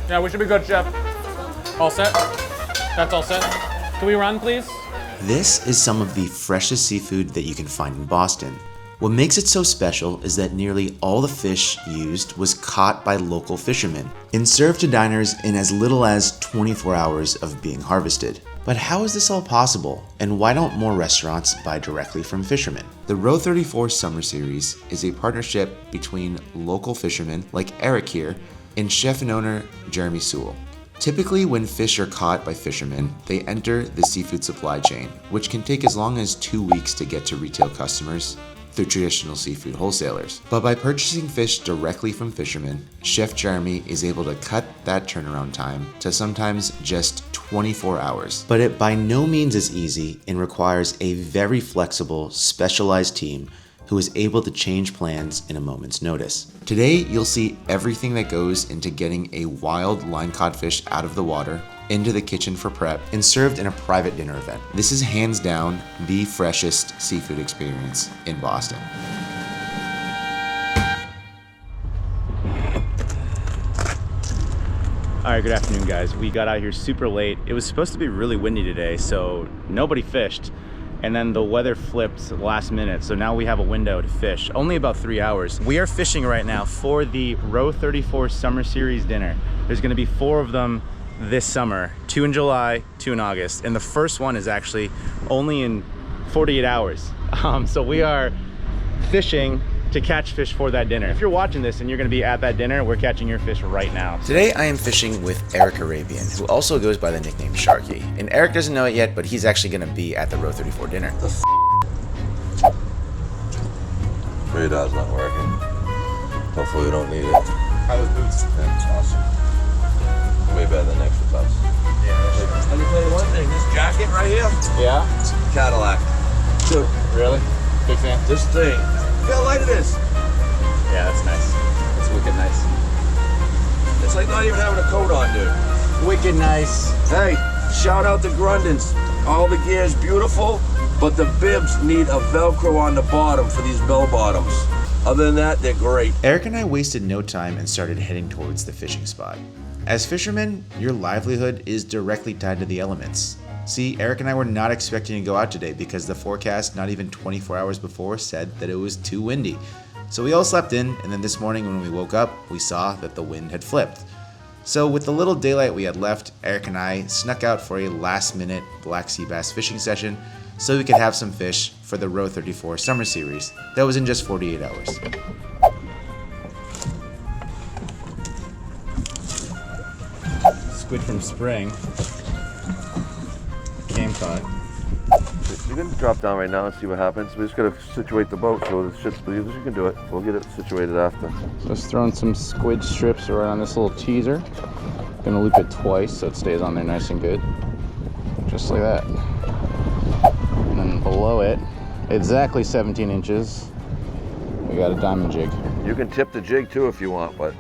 Yeah, we should be good, Chef. All set? That's all set. Can we run, please? This is some of the freshest seafood that you can find in Boston. What makes it so special is that nearly all the fish used was caught by local fishermen and served to diners in as little as 24 hours of being harvested. But how is this all possible, and why don't more restaurants buy directly from fishermen? The ROW34 Summer Series is a partnership between local fishermen like Eric here and chef and owner Jeremy Sewall. Typically, when fish are caught by fishermen, they enter the seafood supply chain, which can take as long as 2 weeks to get to retail customers through traditional seafood wholesalers. But by purchasing fish directly from fishermen, Chef Jeremy is able to cut that turnaround time to sometimes just 24 hours. But it by no means is easy and requires a very flexible, specialized team who is able to change plans in a moment's notice. Today, you'll see everything that goes into getting a wild line-caught fish out of the water, into the kitchen for prep, and served in a private dinner event. This is hands down the freshest seafood experience in Boston. All right, good afternoon, guys. We got out here super late. It was supposed to be really windy today, so nobody fished. And then the weather flipped last minute, so now we have a window to fish. Only about 3 hours. We are fishing right now for the ROW34 Summer Series dinner. There's gonna be 4 of them this summer, 2 in July, 2 in August. And the first one is actually only in 48 hours. So we are fishing to catch fish for that dinner. If you're watching this and you're gonna be at that dinner, we're catching your fish right now. Today I am fishing with Eric Arabian, who also goes by the nickname Sharky. And Eric doesn't know it yet, but he's actually gonna be at the ROW34 dinner. Radar's not working. Hopefully we don't need it. How those boots? That's awesome. Way better than extra tops. Yeah. Let me tell you one thing. This jacket right here, Yeah? Cadillac. Dude, Really? Big fan? this thing. Look how light it is. Yeah, that's nice. That's wicked nice. It's like not even having a coat on, dude. Wicked nice. Hey, shout out to Grundens. All the gear's beautiful, but the bibs need a Velcro on the bottom for these bell bottoms. Other than that, they're great. Eric and I wasted no time and started heading towards the fishing spot. As fishermen, your livelihood is directly tied to the elements. See, Eric and I were not expecting to go out today because the forecast not even 24 hours before said that it was too windy. So we all slept in, and then this morning when we woke up, we saw that the wind had flipped. So with the little daylight we had left, Eric and I snuck out for a last-minute black sea bass fishing session so we could have some fish for the ROW34 Summer Series that was in just 48 hours. Squid from spring. Came caught. You can drop down right now and see what happens. We just gotta situate the boat so the shit's you can do it. We'll get it situated after. Just throwing some squid strips right on this little teaser. Gonna loop it twice so it stays on there nice and good. Just like that. And then below it, exactly 17 inches, we got a diamond jig. You can tip the jig too if you want, but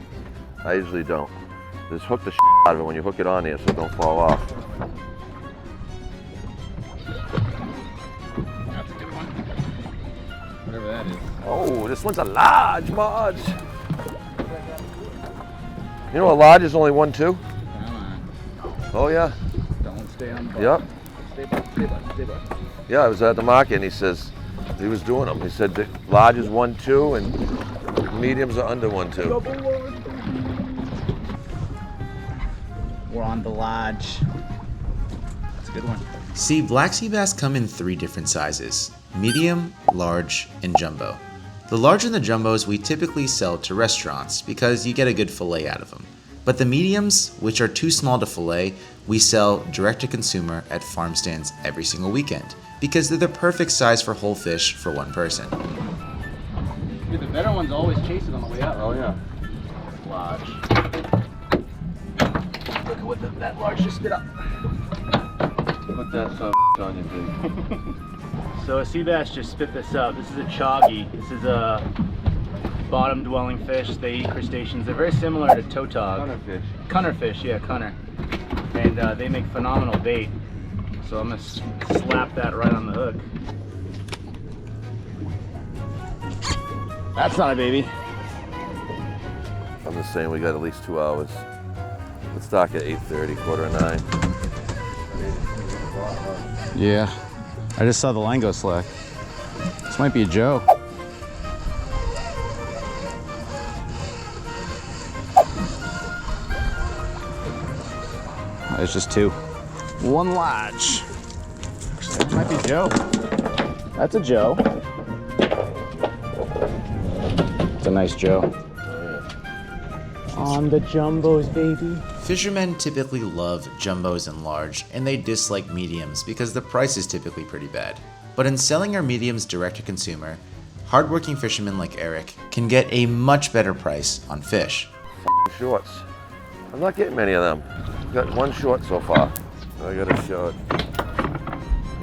I usually don't. Just hook the out of it when you hook it on there so it don't fall off. That's a good one. Whatever that is. Oh, this one's a large, Marge. You know a large is only 1.2? Come on. Oh yeah. Don't stay on the Yep. Stay by. Yeah, I was at the market and he says, he was doing them. He said the large is 1.2 and mediums are under 1.2. We're on the lodge. That's a good one. See, black sea bass come in 3 different sizes: medium, large, and jumbo. The large and the jumbos we typically sell to restaurants because you get a good fillet out of them. But the mediums, which are too small to fillet, we sell direct to consumer at farm stands every single weekend because they're the perfect size for whole fish for one person. Dude, the better ones always chase it on the way up. Oh yeah. Lodge. Look at what that large just spit up. Put that on your thing. So a sea bass just spit this up. This is a choggy. This is a bottom dwelling fish. They eat crustaceans. They're very similar to tautog. Fish. Cunner fish, yeah, cunner. And they make phenomenal bait. So I'm gonna slap that right on the hook. That's not a baby. I'm just saying we got at least 2 hours. Let's dock at 8:30, 8:45. Yeah. I just saw the line go slack. This might be a Joe. It's just two. One large. That might be Joe. That's a Joe. It's a nice Joe. On the jumbos, baby. Fishermen typically love jumbos and large, and they dislike mediums because the price is typically pretty bad. But in selling our mediums direct to consumer, hardworking fishermen like Eric can get a much better price on fish. Shorts. I'm not getting many of them. Got one short so far. I got a short.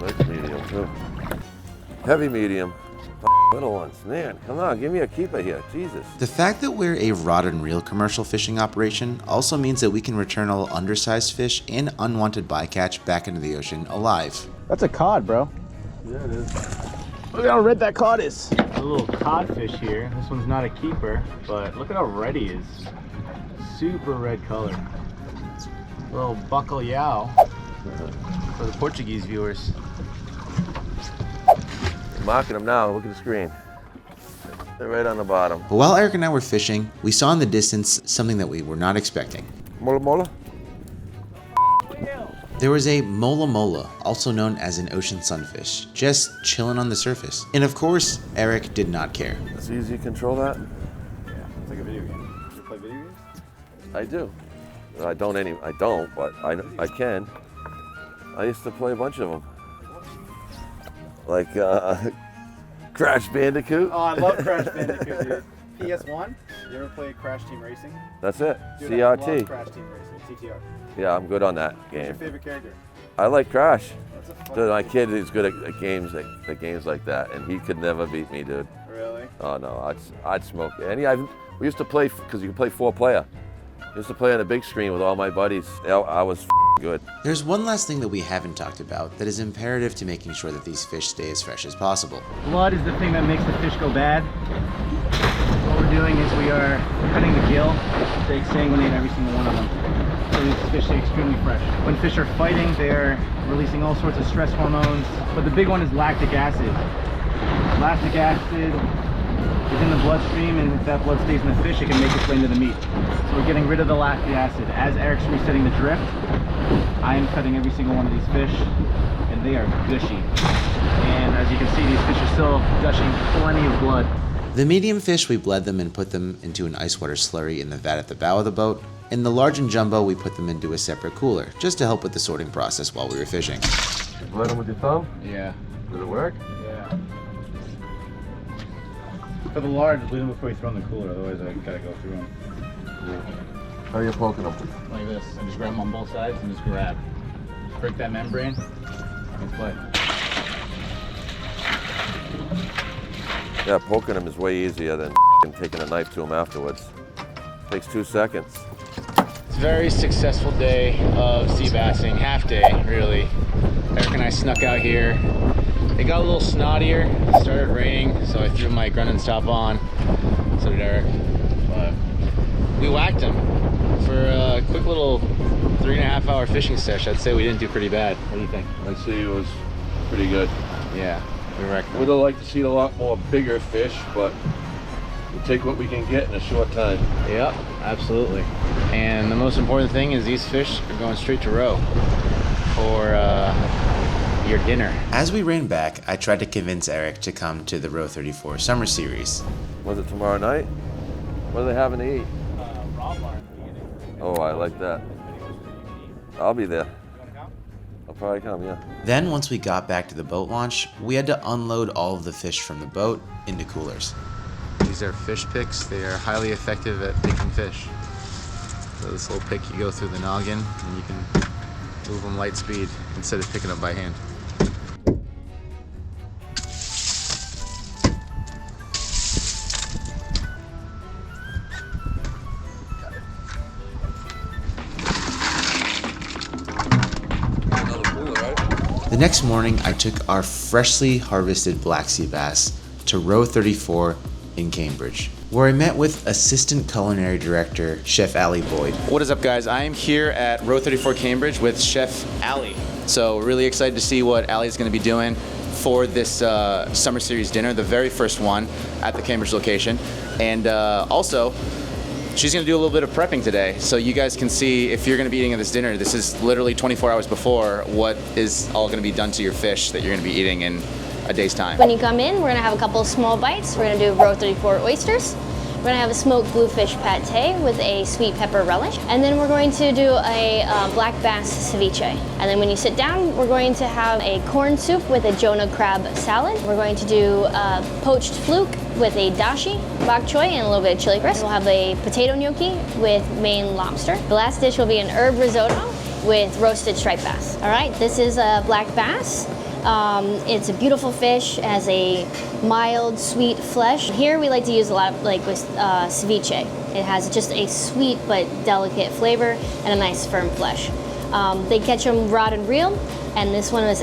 Nice medium too. Heavy medium. Little ones. Man, come on, give me a keeper here. Jesus. The fact that we're a rod and reel commercial fishing operation also means that we can return all undersized fish and unwanted bycatch back into the ocean alive. That's a cod, bro. Yeah, it is. Look at how red that cod is. A little codfish here. This one's not a keeper, but look at how red he is. Super red color. Little buckle yow for the Portuguese viewers. Marking them now. Look at the screen. They're right on the bottom. But while Eric and I were fishing, we saw in the distance something that we were not expecting. Mola mola? There was a mola mola, also known as an ocean sunfish, just chilling on the surface. And of course, Eric did not care. It's easy to control that? Yeah, it's like a video game. Do you play video games? I do. I don't, but I can. I used to play a bunch of them. Like Crash Bandicoot. Oh, I love Crash Bandicoot, dude. PS1? You ever play Crash Team Racing? That's it. Dude, CRT. I love Crash Team Racing, CTR. Yeah, I'm good on that What's your game. favorite character? I like Crash. That's a fun Dude, my kid is good at games like that, and he could never beat me, dude. Really? Oh no, I'd smoke it. And we used to play because you can play 4-player. I used to play on a big screen with all my buddies. I was good. There's one last thing that we haven't talked about that is imperative to making sure that these fish stay as fresh as possible. Blood is the thing that makes the fish go bad. What we're doing is we are cutting the gill to exsanguinate every single one of them. So these fish stay extremely fresh. When fish are fighting, they're releasing all sorts of stress hormones, but the big one is lactic acid. Lactic acid is in the bloodstream, and if that blood stays in the fish, it can make its way into the meat. So we're getting rid of the lactic acid. As Eric's resetting the drift, I am cutting every single one of these fish, and they are gushy. And as you can see, these fish are still gushing plenty of blood. The medium fish, we bled them and put them into an ice water slurry in the vat at the bow of the boat. And the large and jumbo, we put them into a separate cooler, just to help with the sorting process while we were fishing. Blend them with your thumb? Yeah. Did it work? Yeah. For the large, leave them before you throw in the cooler, otherwise I gotta go through them. How are you poking them? Like this. I just grab them on both sides and just grab. Break that membrane and play. Yeah, poking them is way easier than taking a knife to them afterwards. Takes 2 seconds. It's a very successful day of sea bassing, half day really. Eric and I snuck out here. It got a little snottier, it started raining, so I threw my Grundon stop on, so did Eric. But we whacked him for a quick little 3.5 hour fishing session. I'd say we didn't do pretty bad. What do you think? I'd say it was pretty good. Yeah, we wrecked Would them. have liked to see a lot more bigger fish, but we'll take what we can get in a short time. Yep, absolutely. And the most important thing is these fish are going straight to roe for your dinner. As we ran back, I tried to convince Eric to come to the ROW34 Summer Series. Was it tomorrow night? What are they having to eat? Oh, I like that. I'll be there. I'll probably come, yeah. Then once we got back to the boat launch, we had to unload all of the fish from the boat into coolers. These are fish picks. They are highly effective at picking fish. So this little pick, you go through the noggin and you can move them light speed instead of picking them by hand. The next morning, I took our freshly harvested black sea bass to ROW34 in Cambridge. where I met with Assistant Culinary Director, Chef Ali Boyd. What is up, guys? I am here at ROW34 Cambridge with Chef Ali. So really excited to see what Ali is going to be doing for this Summer Series dinner, the very first one at the Cambridge location. And also, she's going to do a little bit of prepping today, so you guys can see if you're going to be eating at this dinner. This is literally 24 hours before what is all going to be done to your fish that you're going to be eating in a day's time. When you come in, we're going to have a couple of small bites. We're going to do ROW34 oysters. We're going to have a smoked bluefish pate with a sweet pepper relish. And then we're going to do a black bass ceviche. And then when you sit down, we're going to have a corn soup with a Jonah crab salad. We're going to do poached fluke with a dashi, bok choy, and a little bit of chili crisp. We'll have a potato gnocchi with Maine lobster. The last dish will be an herb risotto with roasted striped bass. All right, this is a black bass. It's a beautiful fish, has a mild, sweet flesh. Here we like to use a lot of, like with ceviche. It has just a sweet but delicate flavor and a nice firm flesh. They catch them rod and reel, and this one was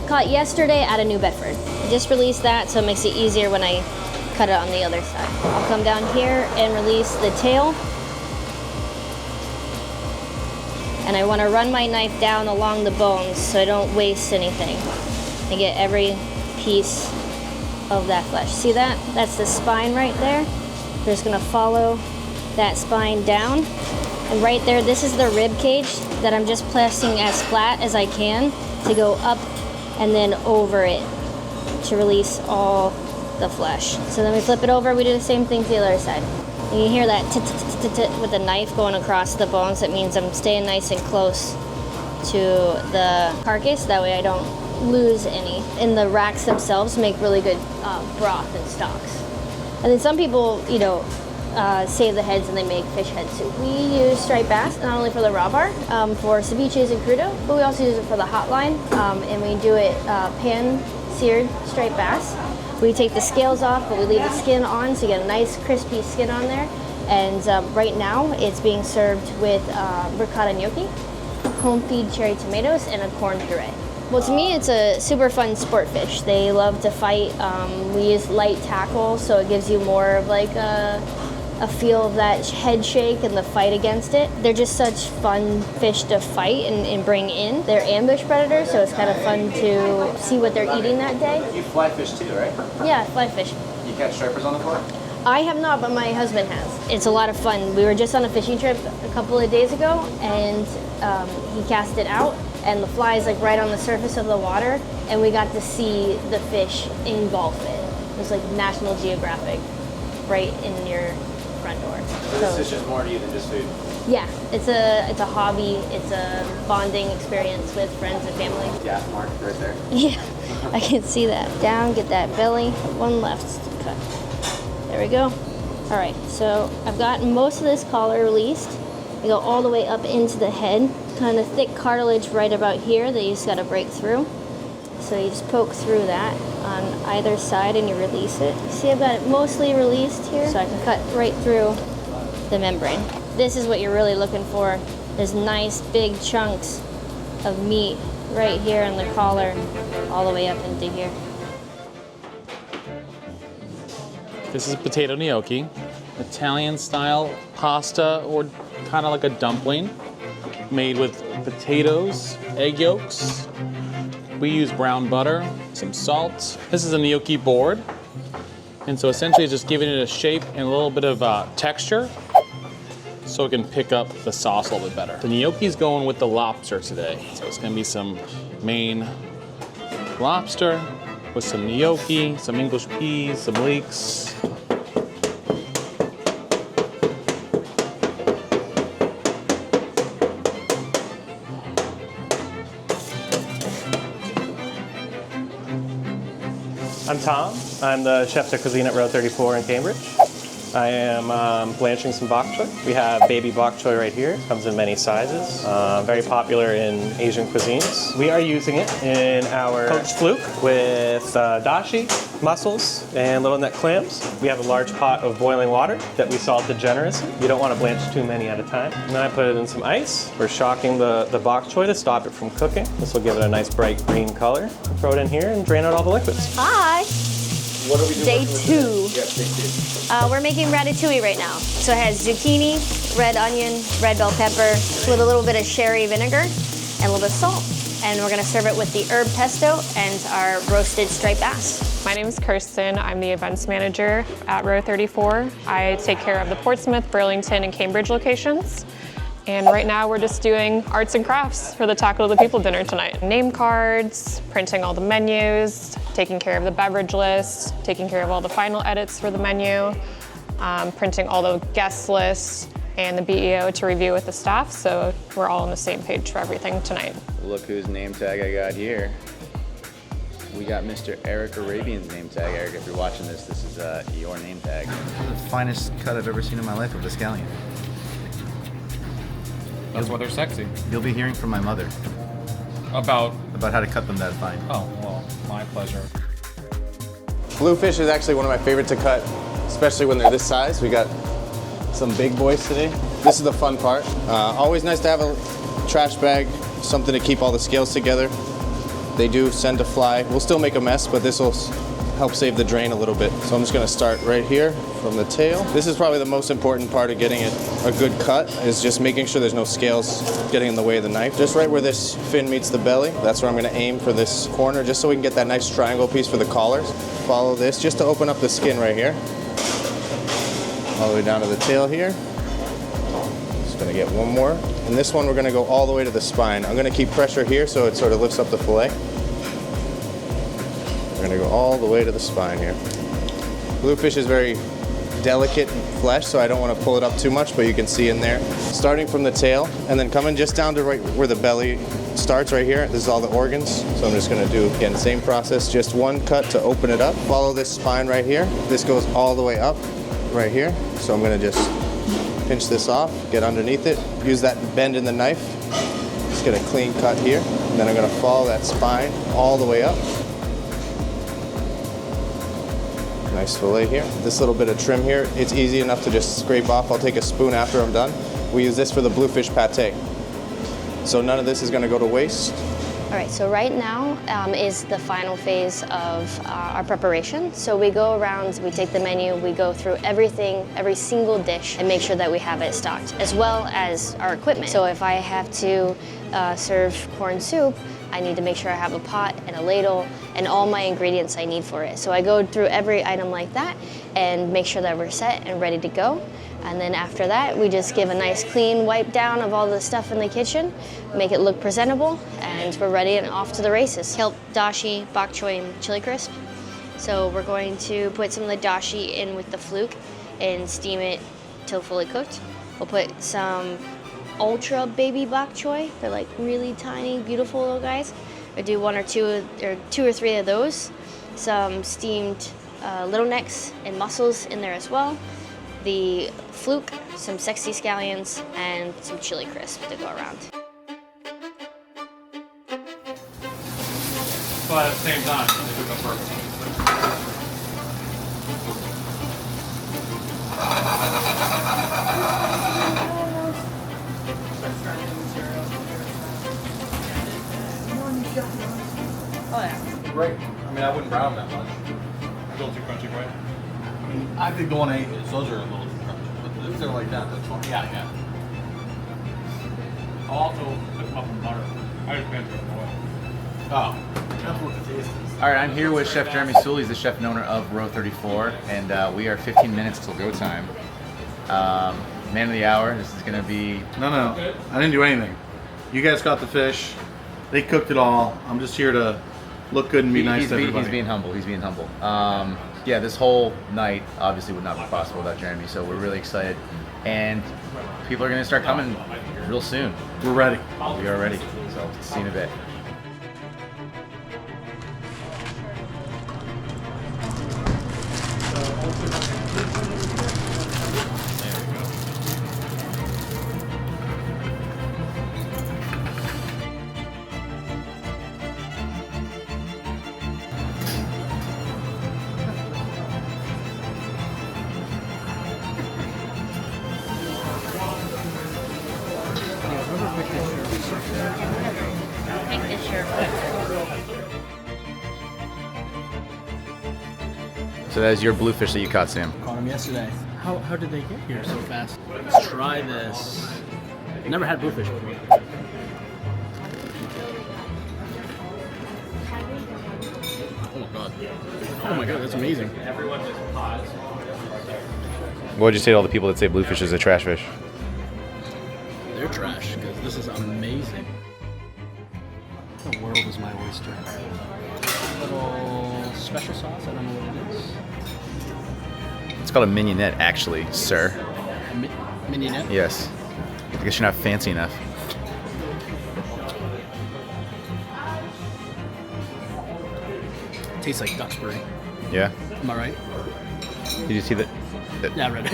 caught yesterday out of New Bedford. I just released that, so it makes it easier when I cut it on the other side. I'll come down here and release the tail. And I want to run my knife down along the bones so I don't waste anything. I get every piece of that flesh. See that? That's the spine right there. We're just going to follow that spine down. And right there, this is the rib cage that I'm just pressing as flat as I can to go up and then over it to release all the flesh. So then we flip it over, we do the same thing to the other side. And you hear that tit with the knife going across the bones. That means I'm staying nice and close to the carcass. That way I don't lose any. And the racks themselves make really good broth and stocks. And then some people, you know, save the heads and they make fish head soup. We use striped bass not only for the raw bar, for ceviches and crudo, but we also use it for the hotline. And we do it pan-seared striped bass. We take the scales off, but we leave the skin on, so you get a nice crispy skin on there. And right now, it's being served with ricotta gnocchi, home-feed cherry tomatoes, and a corn puree. Well, to me, it's a super fun sport fish. They love to fight. We use light tackle, so it gives you more of like a feel of that head shake and the fight against it. They're just such fun fish to fight and bring in. They're ambush predators, so it's kind of fun to see what they're eating that day. You fly fish too, right? Yeah, fly fish. You catch stripers on the floor? I have not, but my husband has. It's a lot of fun. We were just on a fishing trip a couple of days ago, and he cast it out, and the fly is like right on the surface of the water, and we got to see the fish engulf it. It was like National Geographic right in your front door. So this is just more to you than just food? Yeah, it's a hobby. It's a bonding experience with friends and family. Yeah, mark right there. Yeah, I can see that. Down, get that belly. One left to cut. There we go. All right, so I've got most of this collar released. You go all the way up into the head. Kind of thick cartilage right about here that you just gotta break through. So you just poke through that on either side and you release it. See, I've got it mostly released here, so I can cut right through the membrane. This is what you're really looking for. There's nice big chunks of meat right here on the collar, all the way up into here. This is potato gnocchi, Italian style pasta, or kind of like a dumpling, made with potatoes, egg yolks. We use brown butter, some salt. This is a gnocchi board. And so essentially it's just giving it a shape and a little bit of texture so it can pick up the sauce a little bit better. The gnocchi's going with the lobster today. So it's gonna be some Maine lobster with some gnocchi, some English peas, some leeks. I'm Tom. I'm the chef de cuisine at ROW34 in Cambridge. I am blanching some bok choy. We have baby bok choy right here. Comes in many sizes. Very popular in Asian cuisines. We are using it in our poached fluke with dashi, mussels, and little neck clams. We have a large pot of boiling water that we salted generously. You don't want to blanch too many at a time. And then I put it in some ice. We're shocking the bok choy to stop it from cooking. This will give it a nice bright green color. Throw it in here and drain out all the liquids. Hi! What are we doing? Day with two. today? Yeah, day 2. We're making ratatouille right now. So it has zucchini, red onion, red bell pepper, with a little bit of sherry vinegar and a little bit of salt. And we're gonna serve it with the herb pesto and our roasted striped bass. My name is Kirsten. I'm the events manager at ROW34. I take care of the Portsmouth, Burlington, and Cambridge locations. And right now we're just doing arts and crafts for the Taco to the People dinner tonight. Name cards, printing all the menus, taking care of the beverage list, taking care of all the final edits for the menu, printing all the guest lists, and the BEO to review with the staff, so we're all on the same page for everything tonight. Look whose name tag I got here. We got Mr. Eric Arabian's name tag. Eric, if you're watching this, this is your name tag. The finest cut I've ever seen in my life of the scallion. That's why they're sexy. You'll be hearing from my mother About, how to cut them that fine. oh, well, my pleasure. Bluefish is actually one of my favorite to cut, especially when they're this size. We got some big boys today. This is the fun part. Always nice to have a trash bag, something to keep all the scales together. They do send to fly. We'll still make a mess, but this will help save the drain a little bit. So I'm just gonna start right here from the tail. This is probably the most important part of getting it a good cut, is just making sure there's no scales getting in the way of the knife. Just right where this fin meets the belly, that's where I'm gonna aim for this corner, just so we can get that nice triangle piece for the collars. Follow this just to open up the skin right here. All the way down to the tail here. Just gonna get one more. And this one we're gonna go all the way to the spine. I'm gonna keep pressure here so it sort of lifts up the fillet. We're gonna go all the way to the spine here. Bluefish is very delicate flesh, so I don't want to pull it up too much, but you can see in there. Starting from the tail and then coming just down to right where the belly starts right here. This is all the organs. So I'm just gonna do, again, same process, just one cut to open it up. Follow this spine right here. This goes all the way up right here. So I'm gonna just pinch this off, get underneath it, use that bend in the knife. Just get a clean cut here. And then I'm gonna follow that spine all the way up. Nice fillet here. This little bit of trim here, it's easy enough to just scrape off. I'll take a spoon after I'm done. We use this for the bluefish pate. So none of this is gonna go to waste. All right, so right now is the final phase of our preparation. So we go around, we take the menu, we go through everything, every single dish, and make sure that we have it stocked, as well as our equipment. So if I have to serve corn soup, I need to make sure I have a pot and a ladle and all my ingredients I need for it. So I go through every item like that and make sure that we're set and ready to go. And then after that, we just give a nice clean wipe down of all the stuff in the kitchen, make it look presentable, and we're ready and off to the races. Kelp, dashi, bok choy, and chili crisp. So we're going to put some of the dashi in with the fluke and steam it till fully cooked. We'll put some ultra baby bok choy. They're like really tiny, beautiful little guys. I do two or three of those. Some steamed little necks and mussels in there as well. The fluke, some sexy scallions, and some chili crisp to go around. But at the same time, they cook up perfect. Oh yeah. Great. I mean, I wouldn't brown that much. A little too crunchy for you? I mean, I think the 1/8 those are a little too crunchy, but if they're like that, that's fine. Yeah, yeah. I'll also put them up in butter. I just been through oil. Oh, that's what the taste is. All right, I'm here with Chef Jeremy Sewall. He's the chef and owner of ROW34, and we are 15 minutes till go time. Man of the hour. This is gonna be. No, I didn't do anything. You guys got the fish. They cooked it all. I'm just here to look good and be nice to everybody. He's being humble. He's being humble. Yeah, this whole night obviously would not be possible without Jeremy, so we're really excited. And people are gonna start coming real soon. We're ready. We are ready. So see you in a bit. Take this shirt. So that is your bluefish that you caught, Sam. Caught them yesterday. How did they get here so fast? Let's try this. Never had bluefish before. Oh my god. Oh my god, that's amazing. What would you say to all the people that say bluefish is a trash fish? They're trash, because this is amazing. What the world is my oyster? A little special sauce, I don't know what it is. It's called a mignonette, actually, sir. Mignonette? Yes. I guess you're not fancy enough. Tastes like Duxbury. Yeah? Am I right? Did you see that? Yeah, I read it.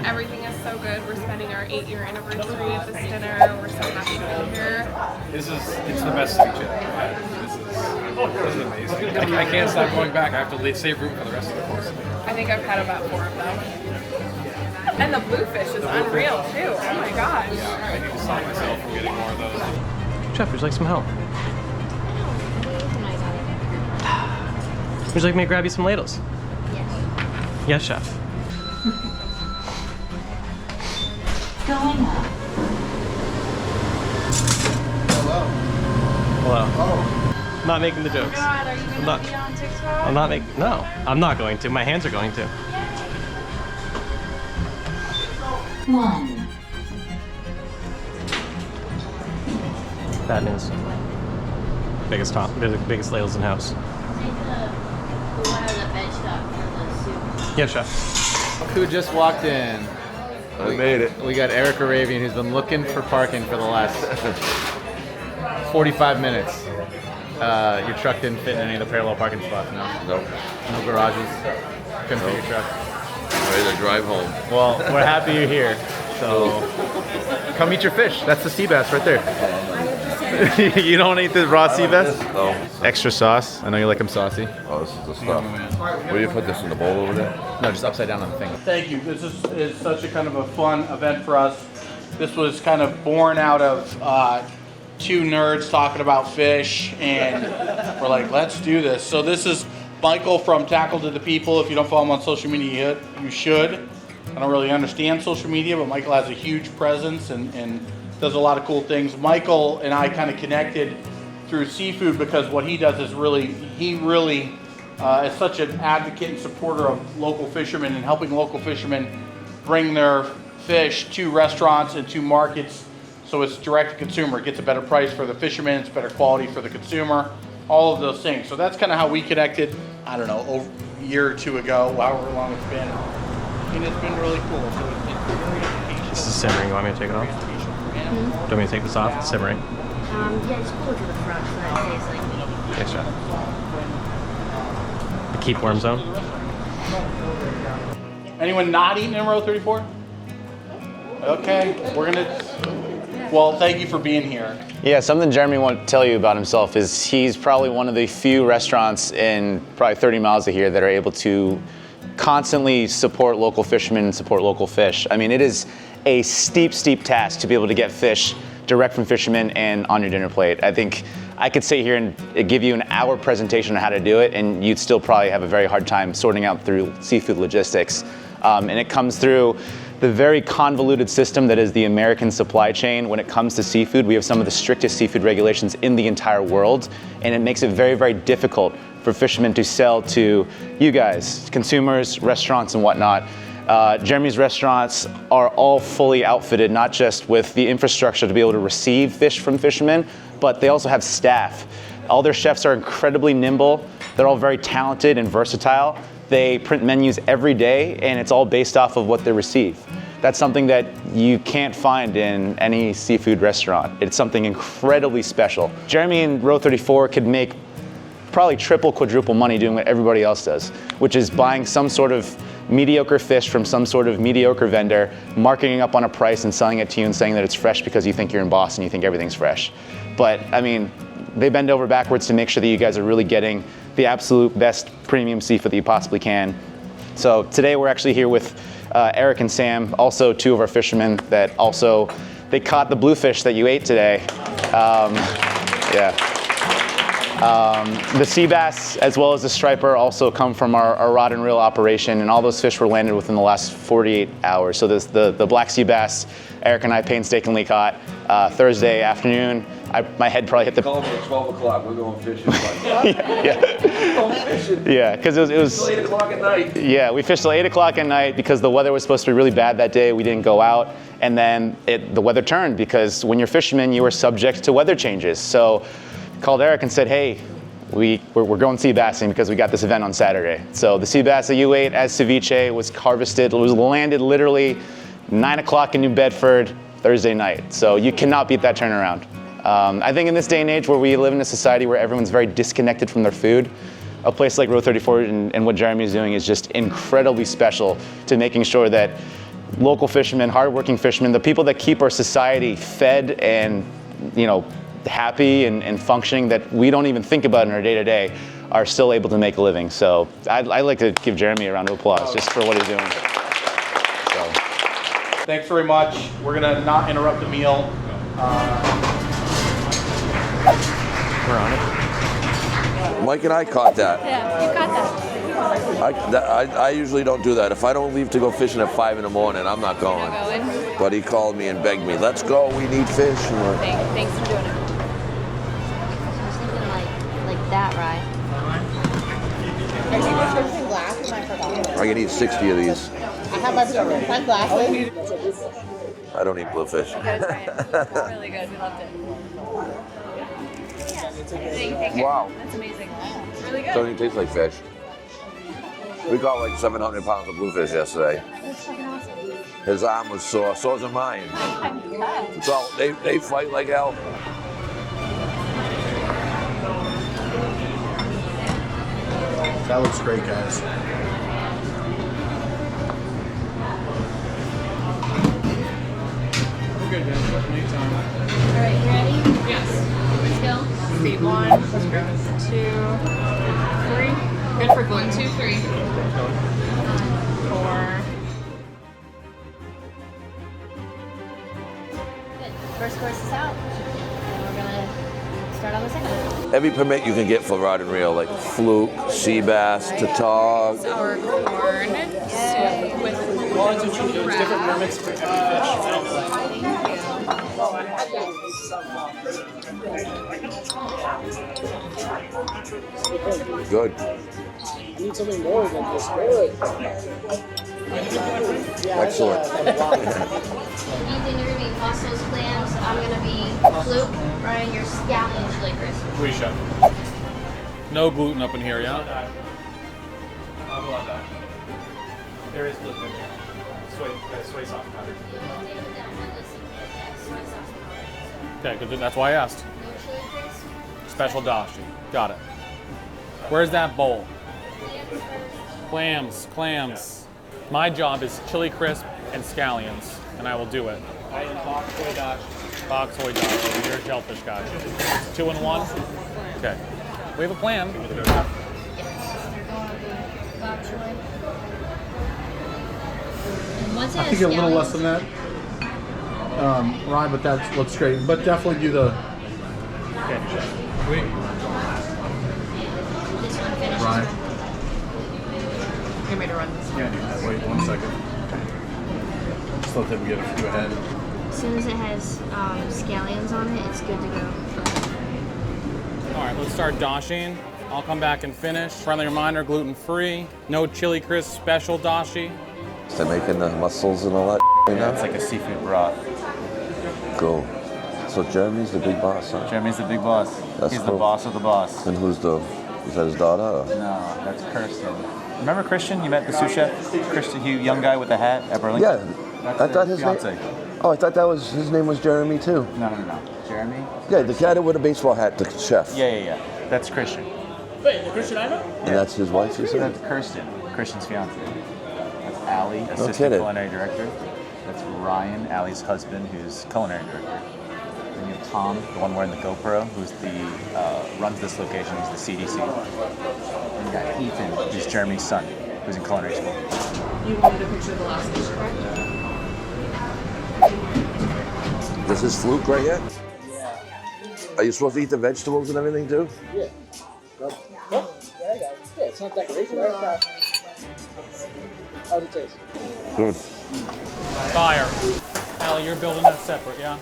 Everything is so good. We're spending our 8-year anniversary at this dinner. We're so happy to be here. It's the best ceviche This is amazing. I can't stop going back. I have to save room for the rest of the course. I think I've had about 4 of them. And the bluefish is unreal too. Oh my gosh. Yeah, I need to stop myself from getting more of those. Chef, would you like some help? Would you like me to grab you some ladles? Yes, chef. Going up. Hello. I'm not making the jokes. Oh God, are you gonna be on TikTok? I'm not making. No, I'm not going to. My hands are going to. 1. Bad news. Biggest ladles in house. Yes, chef. Who just walked in? I made it. We got Eric Arabian, who's been looking for parking for the last 45 minutes. Your truck didn't fit in any of the parallel parking spots, no? Nope. No garages? Couldn't fit your truck? Ready to drive home. Well, we're happy you're here. So come eat your fish. That's the sea bass right there. You don't eat the raw sea bass? No. Extra sauce. I know you like them saucy. Oh, this is the stuff. Where do you put this in the bowl over there? No, just upside down on the thing. Thank you. This is such a kind of a fun event for us. This was kind of born out of 2 nerds talking about fish, and we're like, let's do this. So this is Michael from Tackle to the People. If you don't follow him on social media, you should. I don't really understand social media, but Michael has a huge presence and does a lot of cool things. Michael and I kind of connected through seafood because what he does is he really is such an advocate and supporter of local fishermen and helping local fishermen bring their fish to restaurants and to markets, so it's direct to consumer. It gets a better price for the fishermen, it's better quality for the consumer, all of those things. So that's kind of how we connected, I don't know, over a year or 2 ago, however long it's been. And it's been really cool. So it's very educational. This is simmering. You want me to take it off? Do you want me to take this off? It's simmering. Yeah, just pull it to the front so that it tastes like Thanks, chef. The keep worm zone. Anyone not eating in row 34? Okay, we're gonna, well, thank you for being here. Yeah, something Jeremy won't tell you about himself is he's probably one of the few restaurants in probably 30 miles of here that are able to constantly support local fishermen and support local fish. I mean, it is a steep task to be able to get fish direct from fishermen and on your dinner plate. I think I could sit here and give you an hour presentation on how to do it, and you'd still probably have a very hard time sorting out through seafood logistics. And it comes through the very convoluted system that is the American supply chain. When it comes to seafood, we have some of the strictest seafood regulations in the entire world, and it makes it very difficult for fishermen to sell to you guys, consumers, restaurants, and whatnot. Jeremy's restaurants are all fully outfitted, not just with the infrastructure to be able to receive fish from fishermen, but they also have staff. All their chefs are incredibly nimble. They're all very talented and versatile. They print menus every day, and it's all based off of what they receive. That's something that you can't find in any seafood restaurant. It's something incredibly special. Jeremy and Row 34 could make probably triple, quadruple money doing what everybody else does, which is buying some sort of mediocre fish from some sort of mediocre vendor, marking up on a price and selling it to you and saying that it's fresh because you think you're in Boston, you think everything's fresh. But I mean, they bend over backwards to make sure that you guys are really getting the absolute best premium seafood that you possibly can. So today we're actually here with Eric and Sam, also 2 of our fishermen that also, they caught the bluefish that you ate today. Yeah. The sea bass, as well as the striper, also come from our rod and reel operation, and all those fish were landed within the last 48 hours. So the black sea bass, Eric and I painstakingly caught Thursday afternoon. My head probably hit the... Call me at 12 o'clock, we're going fishing. Yeah, because it was... Till 8 o'clock at night. Yeah, we fished till 8 o'clock at night because the weather was supposed to be really bad that day. We didn't go out, and then the weather turned because when you're fishermen, you are subject to weather changes. So called Eric and said, hey, we're going sea bassing because we got this event on Saturday. So the sea bass that you ate as ceviche was harvested, was landed literally 9 o'clock in New Bedford Thursday night. So you cannot beat that turnaround. I think in this day and age where we live in a society where everyone's very disconnected from their food, a place like ROW34 and what Jeremy's doing is just incredibly special to making sure that local fishermen, hardworking fishermen, the people that keep our society fed and, you know, happy and functioning that we don't even think about in our day-to-day are still able to make a living. So I'd like to give Jeremy a round of applause just for what he's doing. So. Thanks very much. We're gonna not interrupt the meal. We're on it. Mike and I caught that. Yeah, you got that. I usually don't do that. If I don't leave to go fishing at 5 in the morning, I'm not going. But he called me and begged me, let's go, we need fish. Thanks for doing it. I was thinking like that, right? Are you fishing glass? I forgot. I can eat 60 of these. I have my glasses. I don't eat bluefish. It's really good. We loved it. Thank you. Wow. That's amazing. Really good. Doesn't even taste like fish. We caught like 700 pounds of bluefish yesterday. That's fucking awesome. His arm was sore, so's are mine. It's all, they fight like hell. That looks great, guys. We're good, man. Anytime. All right, you ready? Yes. Let's go. Speed 1, 2, 3. Good for glue. 2, 3. 4. Good. First course is out. And we're gonna start on the second one. Every permit you can get for rod and reel, like fluke, sea bass, tautog. Our corn soup with There's different permits for every fish. Good. I need something more than this. Good. Excellent. Ethan, you're gonna be mussels, clams. I'm gonna be fluke. Ryan, you're scallions, chili crisp. We chef. No gluten up in here, yeah? I love that. There is gluten in there. Soy sauce powder. Okay, good. That's why I asked. Special dashi. Got it. Where's that bowl? Clams. My job is chili crisp and scallions, and I will do it. I am bok choy dashi. Bok choy dashi. You're a shellfish guy. 2 in 1? Okay. We have a plan. Once I think a little less than that, Ryan, but that looks great. But definitely do the. Okay. Wait. Ryan. You want me to run this? Yeah, wait 1 second. Just let them get a few ahead. As soon as it has scallions on it, it's good to go. All right, let's start dashing. I'll come back and finish. Friendly reminder, gluten-free. No chili crisp, special dashi. They're making the mussels and all that. Yeah, it's like a seafood broth. Cool. So Jeremy's the big boss, huh? Jeremy's the big boss. That's He's cool. the boss of the boss. And is that his daughter? Or? No, that's Kirsten. Remember Christian? You met the sous chef? Christian, young guy with the hat at Burlington? Yeah. That's I thought their his fiance. name. Oh, I thought his name was Jeremy too. No. Jeremy? Yeah, the guy with a baseball hat, the chef. Yeah. That's Christian. Wait, the Christian I know? And that's his wife, you said? That's Kirsten, Christian's fiance. That's Allie, assistant kidding. culinary director. That's Ryan, Allie's husband, who's culinary director. Then you have Tom, the one wearing the GoPro, who's runs this location. He's the CDC. And you got Ethan, who's Jeremy's son, who's in culinary school. You wanted a picture of the last fish, correct? This is fluke right here? Are you supposed to eat the vegetables and everything too? Yeah. Oh, there you go. Yeah, it's not decoration, right? How's it taste? Good. Fire. Allie, you're building that separate, yeah?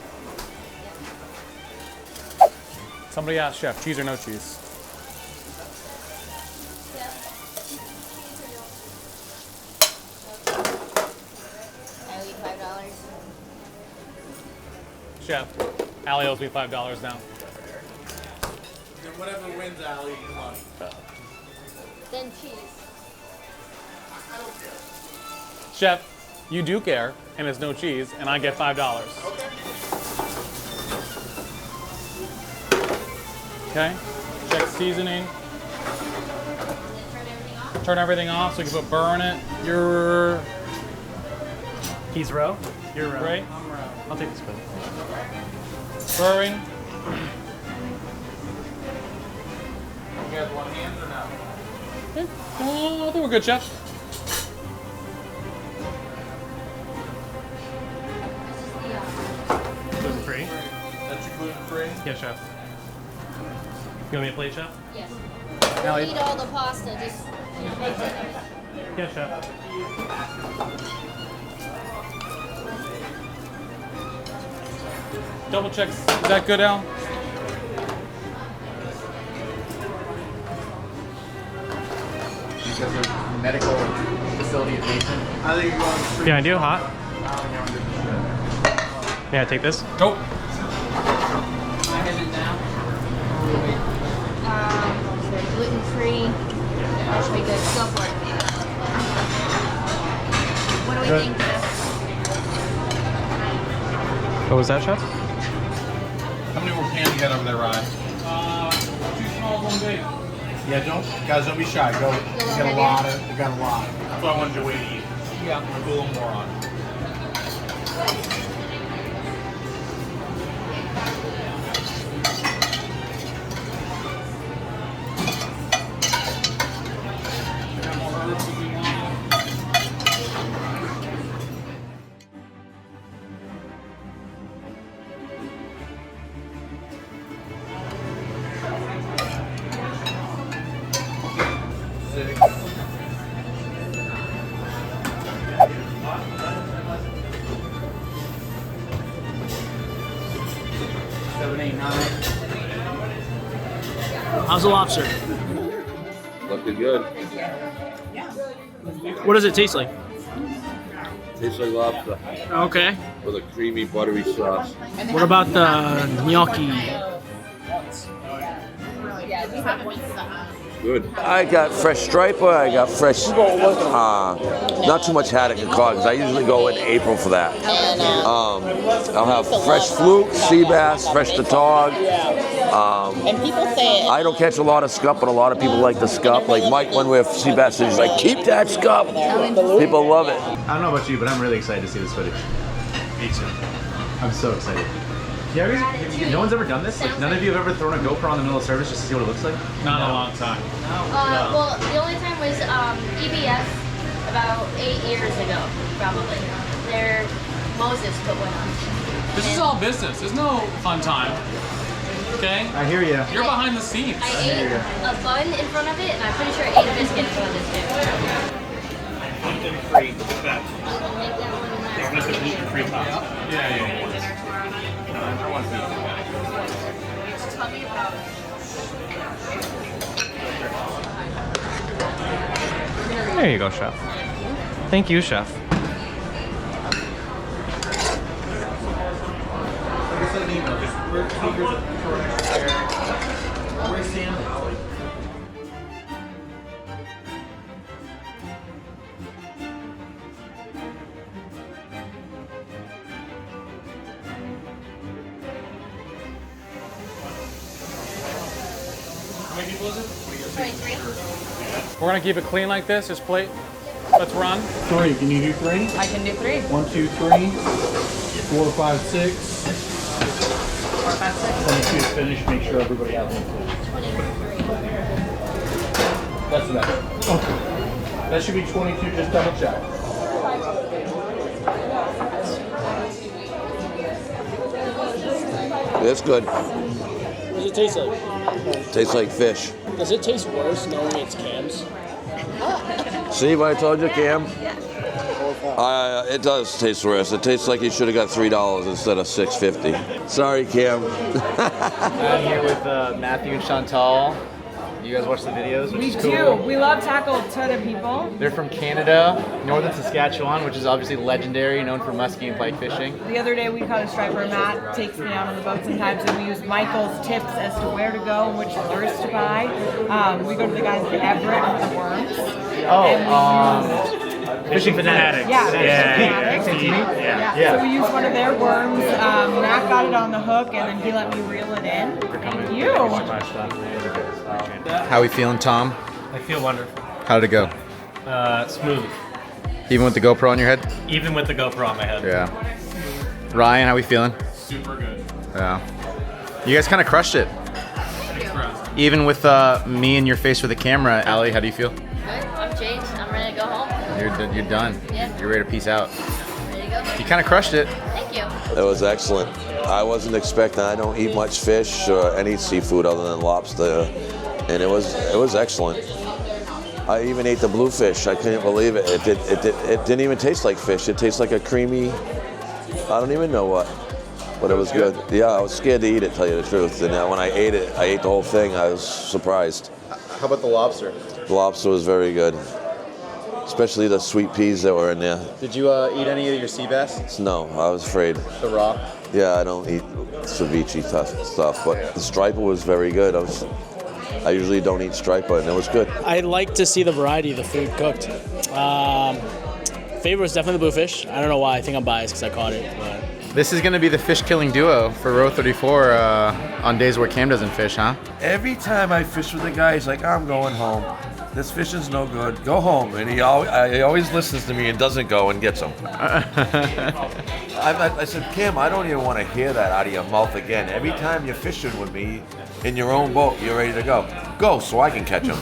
Somebody asked Chef, cheese or no cheese? Chef, Allie owes me $5 now. Then whatever wins, Allie, come on. Then cheese. I don't care. Chef, you do care, and it's no cheese, and I get $5. Okay, check seasoning. Turn everything off so you can put burr in it. You're... He's row. You're row. Right? I'm row. I'll take this spoon. Burring. You guys want hands or no? Okay. Oh, I think we're good, Chef. Gluten free. That's your gluten free? Yeah, Chef. You want me a plate, Chef? Yes. Allie. Don't eat all the pasta, just Yeah, Chef. Double check. Is that good, Al? Because of medical facility adjacent. I think you're going free. Yeah, I do. Hot. Yeah, take this. Go. they're gluten free. That should be good. Go for it. What do we Good. think, Chef? What was that, Chef? How many more cans you got over there, Ryan? 2 small, 1 big. Yeah, don't be shy. Go. You got a lot. That's why I wanted you to wait to eat. Yeah. I'll put a little more on. How's the lobster? Looking good. What does it taste like? Tastes like lobster Okay. with a creamy, buttery sauce. What about the gnocchi? Good. I got fresh striper. I got fresh, not too much haddock and cod, because I usually go in April for that. I'll have fresh fluke, sea bass, fresh tautog. And people say it. I don't catch a lot of scup, but a lot of people like the scup. Like Mike, when we're sea bass, he's like, keep that scup. People love it. I don't know about you, but I'm really excited to see this footage. Me too. I'm so excited. Yeah, no one's ever done this? Like, none of you have ever thrown a GoPro in the middle of service just to see what it looks like? Not in a long time. Well, the only time was EBS about 8 years ago, probably. Moses put one on. This is all business. There's no fun time. Okay? I hear you. You're behind the scenes. I ate a bun in front of it, and I'm pretty sure I ate a biscuit in front of this too. Free. Free pasta. Yeah. I want to Tell me about it. There you go, Chef. Thank you, Chef. Where's Sam? How many people is it? 23. We're gonna keep it clean like this. Just plate. Let's run. 3. Can you do 3? I can do 3. 1, 2, 3. 4, 5, 6. 4, 5, 6. 22 is finished. Make sure everybody has it. That's enough. Okay. That should be 22. Just double check. That's good. it taste like? Tastes like fish. Does it taste worse knowing it's Cam's? See what I told you, Cam? It does taste worse. It tastes like you should have got $3 instead of $6.50. Sorry, Cam. I'm here with Matthew and Chantal. You guys watch the videos, which We is cool. do. We love tackle a ton of people. They're from Canada, northern Saskatchewan, which is obviously legendary, known for muskie and pike fishing. The other day we caught a striper. Matt takes me out on the boat sometimes, and we use Michael's tips as to where to go and which lures to buy. We go to the guys in Everett for the worms. Fishing Fanatics. Yeah, yeah. Yeah. So we used one of their worms. Matt got it on the hook, and then he let me reel it in. Thank you. How we feeling, Tom? I feel wonderful. How did it go? Smooth. Even with the GoPro on your head? Even with the GoPro on my head. Yeah. Ryan, how we feeling? Super good. Yeah. You guys kind of crushed it. Even with me in your face with the camera, Allie, how do you feel? Good. I'm changed. I'm ready to go home. You're done. Yeah. You're ready to peace out. Ready to go. You kind of crushed it. Thank you. It was excellent. I wasn't expecting. I don't eat much fish or any seafood other than lobster, and it was excellent. I even ate the bluefish. I couldn't believe it. It didn't even taste like fish. It tastes like a creamy. I don't even know what. But it was good. Yeah, I was scared to eat it, tell you the truth. And when I ate it, I ate the whole thing. I was surprised. How about the lobster? The lobster was very good, especially the sweet peas that were in there. Did you eat any of your sea bass? No, I was afraid. The raw? Yeah, I don't eat ceviche stuff, but the striper was very good. I usually don't eat striper, and it was good. I'd like to see the variety of the food cooked. Favorite was definitely the bluefish. I don't know why. I think I'm biased because I caught it. But. This is going to be the fish killing duo for ROW34 on days where Cam doesn't fish, huh? Every time I fish with a guy, he's like, I'm going home. This fishing's no good. Go home. And he always listens to me and doesn't go and gets them. I said, Cam, I don't even want to hear that out of your mouth again. Every time you're fishing with me in your own boat, you're ready to go. Go so I can catch them.